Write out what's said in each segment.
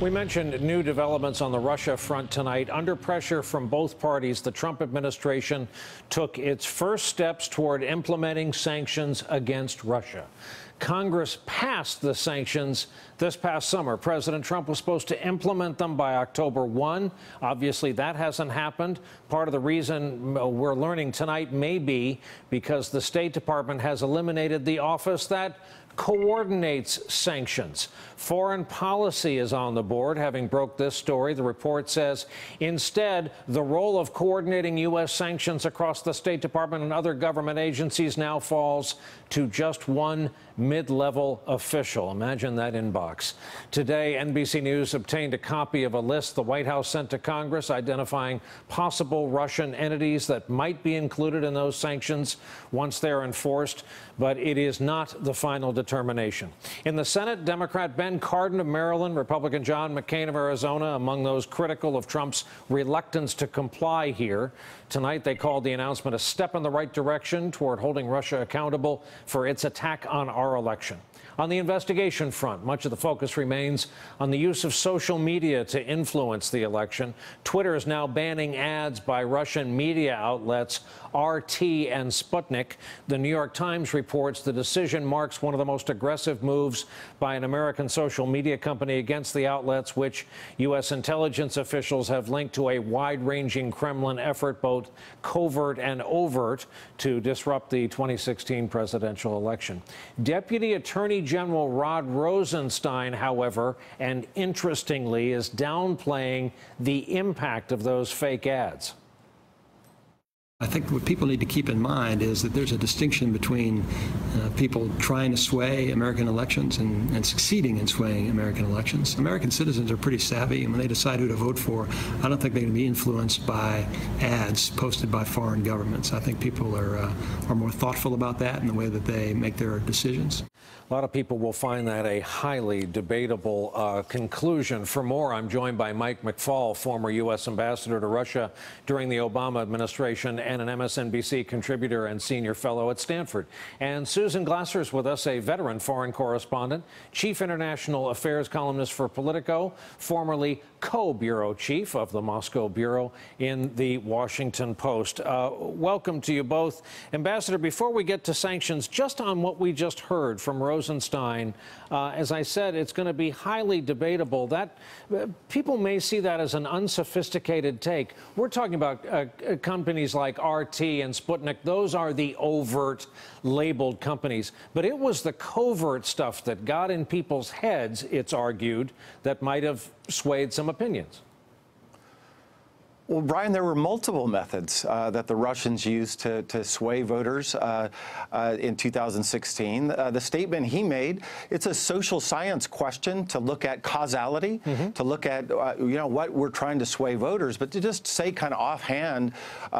We mentioned new developments on the Russia front tonight. Under pressure from both parties, the Trump administration took its first steps toward implementing sanctions against Russia. Congress passed the sanctions this past summer. President Trump was supposed to implement them by October 1. Obviously, that hasn't happened. Part of the reason we're learning tonight may be because the State Department has eliminated the office that coordinates sanctions. Foreign policy is on the board, having broke this story. The report says instead, the role of coordinating U.S. sanctions across the State Department and other government agencies now falls to just one mid-level official. Imagine that inbox. Today, NBC News obtained a copy of a list the White House sent to Congress identifying possible Russian entities that might be included in those sanctions once they're enforced, but it is not the final determination. In the Senate, Democrat Ben Cardin of Maryland, Republican John McCain of Arizona among those critical of Trump's reluctance to comply here. Tonight, they called the announcement a step in the right direction toward holding Russia accountable for its attack on our election. On the investigation front, much of the focus remains on the use of social media to influence the election. Twitter is now banning ads by Russian media outlets RT and Sputnik. The New York Times reports the decision marks one of the most aggressive moves by an American social media company against the outlets, which U.S. intelligence officials have linked to a wide-ranging Kremlin effort, both covert and overt, to disrupt the 2016 presidential election. Deputy Attorney General Rod Rosenstein, however, and interestingly, is downplaying the impact of those fake ads. I think what people need to keep in mind is that there's a distinction between people trying to sway American elections and succeeding in swaying American elections. American citizens are pretty savvy, and when they decide who to vote for, I don't think they're going to be influenced by ads posted by foreign governments. I think people are more thoughtful about that in the way that they make their decisions. A lot of people will find that a highly debatable conclusion. For more, I'm joined by Mike McFaul, former U.S. ambassador to Russia during the Obama administration and an MSNBC contributor and senior fellow at Stanford. And Susan Glasser is with us, a veteran foreign correspondent, chief international affairs columnist for Politico, formerly co-bureau chief of the Moscow bureau in the Washington Post. Welcome to you both. Ambassador, before we get to sanctions, just on what we just heard from Rosenstein, as I said, it's going to be highly debatable. That people may see that as an unsophisticated take. We're talking about companies like RT and Sputnik. Those are the overt labeled companies. But it was the covert stuff that got in people's heads, it's argued, that might have swayed some opinions. Well, Brian, there were multiple methods that the Russians used to sway voters in 2016. The statement he made, it's a social science question to look at causality, to look at, what we're trying to sway voters. But to just say kind of offhand,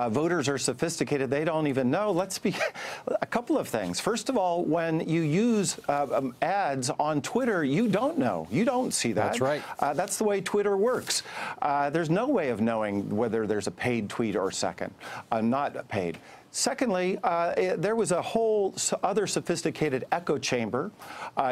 voters are sophisticated, they don't even know. Let's be a couple of things. First of all, when you use ads on Twitter, you don't know. You don't see that. That's right. That's the way Twitter works. There's no way of knowing whether there's a paid tweet or second, not paid. Secondly, there was a whole other sophisticated echo chamber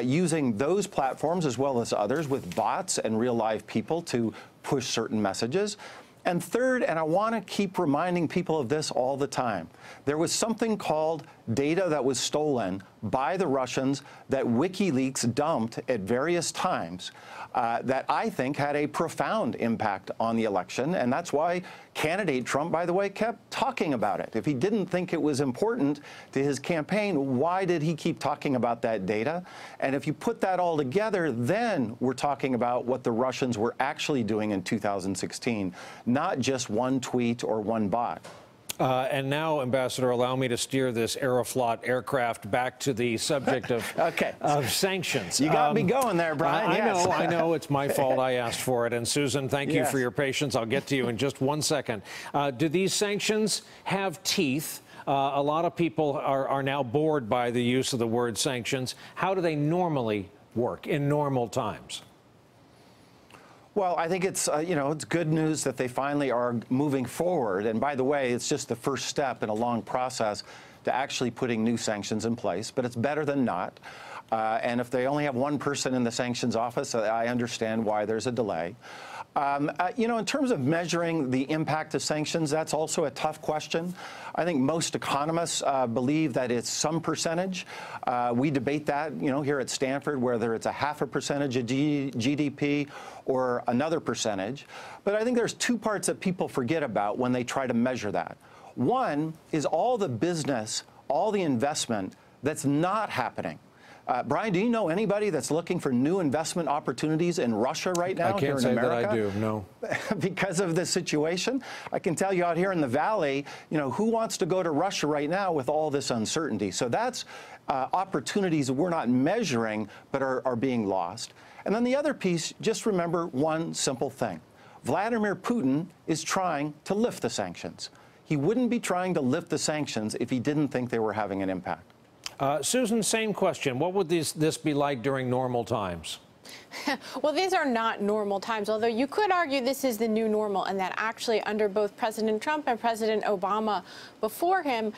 using those platforms as well as others with bots and real live people to push certain messages. And third, and I want to keep reminding people of this all the time, there was something called data that was stolen by the Russians that WikiLeaks dumped at various times that I think had a profound impact on the election. And that's why candidate Trump, by the way, kept talking about it. If he didn't think it was important to his campaign, why did he keep talking about that data? And if you put that all together, then we're talking about what the Russians were actually doing in 2016, not just one tweet or one bot. And now, Ambassador, allow me to steer this Aeroflot aircraft back to the subject of, of sanctions. You got me going there, Brian. I know. It's my fault. I asked for it. And Susan, thank you for your patience. I'll get to you in just 1 second. Do these sanctions have teeth? A lot of people are now bored by the use of the word sanctions. How do they normally work in normal times? Well, I think it's, it's good news that they finally are moving forward. And by the way, it's just the first step in a long process to actually putting new sanctions in place, but it's better than not. And if they only have one person in the sanctions office, I understand why there's a delay. In terms of measuring the impact of sanctions, that's also a tough question. I think most economists believe that it's some percentage. We debate that, here at Stanford, whether it's a 0.5% of GDP or another percentage. But I think there's two parts that people forget about when they try to measure that. One is all the business, all the investment that's not happening. Brian, do you know anybody that's looking for new investment opportunities in Russia right now here in America? I can't say that I do, no. Because of this situation? I can tell you out here in the Valley, who wants to go to Russia right now with all this uncertainty? So that's opportunities that we're not measuring but are being lost. And then the other piece, just remember one simple thing. Vladimir Putin is trying to lift the sanctions. He wouldn't be trying to lift the sanctions if he didn't think they were having an impact. Susan, same question. What would this be like during normal times? Well, these are not normal times, although you could argue this is the new normal, and that actually under both President Trump and President Obama before him,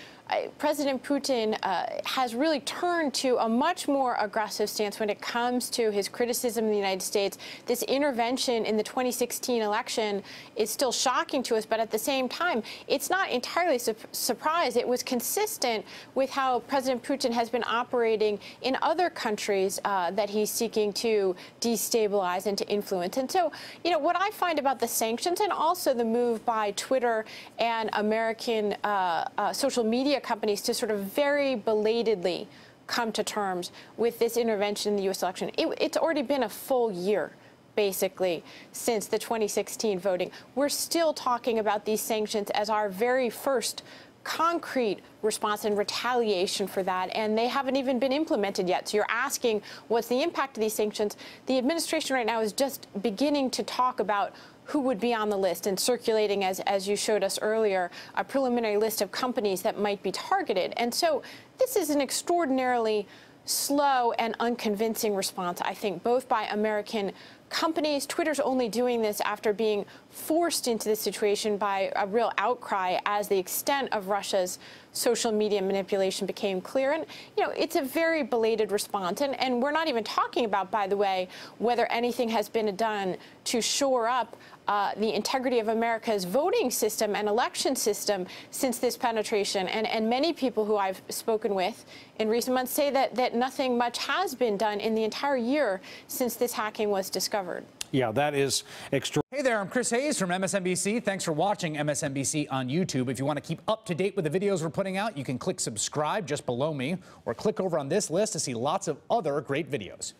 President Putin has really turned to a much more aggressive stance when it comes to his criticism of the United States. This intervention in the 2016 election is still shocking to us, but at the same time, it's not entirely surprise. It was consistent with how President Putin has been operating in other countries that he's seeking to destabilize and to influence. And so, what I find about the sanctions and also the move by Twitter and American social media companies to sort of very belatedly come to terms with this intervention in the U.S. election. It's already been a full year, basically, since the 2016 voting. We're still talking about these sanctions as our very first concrete response and retaliation for that, and they haven't even been implemented yet. So you're asking, what's the impact of these sanctions? The administration right now is just beginning to talk about who would be on the list and circulating, as you showed us earlier, a preliminary list of companies that might be targeted. And so this is an extraordinarily slow and unconvincing response, I think, both by American companies. Twitter's only doing this after being forced into this situation by a real outcry as the extent of Russia's social media manipulation became clear. And, it's a very belated response. And we're not even talking about, by the way, whether anything has been done to shore up the integrity of America's voting system and election system since this penetration. And many people who I've spoken with in recent months say that nothing much has been done in the entire year since this hacking was discovered. Yeah, that is extraordinary. Hey there, I'm Chris Hayes from MSNBC. Thanks for watching MSNBC on YouTube. If you want to keep up to date with the videos we're putting out, you can click subscribe just below me or click over on this list to see lots of other great videos.